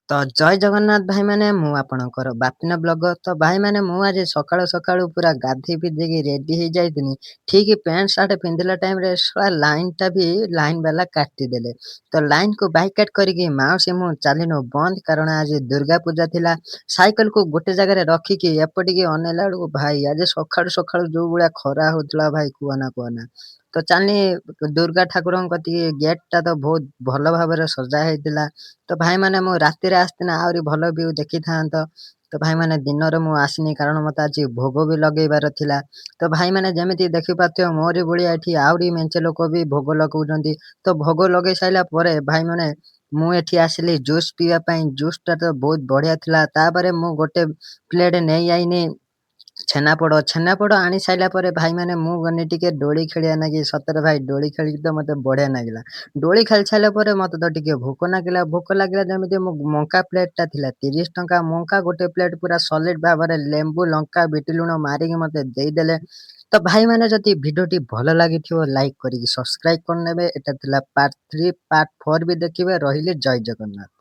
ତ ଜୟ ଜଗନ୍ନାଥ ଭାଇମାନେ, ମୁଁ ଆପଣଙ୍କର ବାପିନା ବ୍ଲଗର। ତ ଭାଇମାନେ ମୁଁ ଆଜି ସକାଳୁ ସକାଳୁ ପୁରା ଗାଧେଇ ପିଧେଇକି ରେଡି ହେଇଯାଇଥିନି। ଠିକ୍ ପ୍ୟାଣ୍ଟ ସାର୍ଟ ପିନ୍ଧିଲା ଟାଇମରେ ଶଳା ଲାଇନଟା ବି ଲାଇନ ବାଲା କାଟିଦେଲେ। ତ ଲାଇନକୁ ବାଇକାଟ କରିକି ମାଉସୀ ମୁଁ ଚାଲିନୁ ବନ୍ଦ, କାରଣ ଆଜି ଦୁର୍ଗା ପୂଜା ଥିଲା। ସାଇକେଲକୁ ଗୋଟେ ଜାଗାରେ ରଖିକି ଏପଟିକି ଅନେଇଲା ବେଳକୁ ଭାଇ ଆଜି ସକାଳୁ ସକାଳୁ ଯୋଉ ଭଳିଆ ଖରା ହଉଥିଲା ଭାଇ କୁହନା କୁହନା। ତ ଚାଲିନି ଦୁର୍ଗା ଠାକୁରଙ୍କ କତିକି, ଗେଟଟା ତ ବହୁତ ଭଲ ଭାବରେ ସଜା ହେଇଥିଲା। ତ ଭାଇମାନେ ମୁଁ ରାତିରେ ଆସିଥିନେ ଆହୁରି ଭଲ ଭିୟୁ ଦେଖିଥାନ୍ତ। ତ ଭାଇମାନେ ଦିନରେ ମୁଁ ଆସିନି, କାରଣ ମତେ ଆଜି ଭୋଗ ବି ଲଗେଇବାର ଥିଲା। ତ ଭାଇମାନେ ଯେମିତି ଦେଖିପାରୁଥିବ ମୋରି ଭଳିଆ ଏଠି ଆହୁରି ମେଞ୍ଚେ ଲୋକ ବି ଭୋଗ ଲଗଉଛନ୍ତି। ତ ଭୋଗ ଲଗେଇ ସାଇଲା ପରେ ଭାଇମାନେ ମୁଁ ଏଠି ଆସିଲି ଜୁସ୍ ପିଇବା ପାଇଁ। ଜୁସଟା ତ ବହୁତ ବଢିଆ ଥିଲା। ତାପରେ ମୁଁ ଗୋଟେ ପ୍ଲେଟ ନେଇ ଆଇନି ଛେନାପୋଡ। ଛେନାପୋଡ ଆଣି ସାଇଲା ପରେ ଭାଇମାନେ ମୁଁ ଗଲି ଟିକେ ଦୋଳି ଖେଳିବା ନାଗି। ସତରେ ଭାଇ ଦୋଳି ଖେଳିକି ତ ମତେ ବଢିଆ ନାଗିଲା। ଦୋଳି ଖେଳି ସାଇଲା ପରେ ମତେ ତ ଟିକେ ଭୋକ ଲାଗିଲା। ଭୋକ ଲାଗିଲା ଯେମିତି ମୁଁ ମଙ୍କା ପ୍ଲେଟଟା ଥିଲା 30 ଟଙ୍କା ମଙ୍କା, ଗୋଟେ ପ୍ଲେଟ ପୁରା ସଲିଡ ଭାବରେ ଲେମ୍ବୁ, ଲଙ୍କା, ବିଟ ଲୁଣ ମାରିକି ମତେ ଦେଇଦେଲେ। ତ ଭାଇମାନେ ଯଦି ଭିଡିଓଟି ଭଲ ଲାଗିଥିବ ଲାଇକ୍ କରିକି ସବସ୍କ୍ରାଇବ କରିନେବେ। ଏଟା ଥିଲା ପାର୍ଟ 3, ପାର୍ଟ 4 ବି ଦେଖିବେ। ରହିଲି ଜୟ ଜଗନ୍ନାଥ।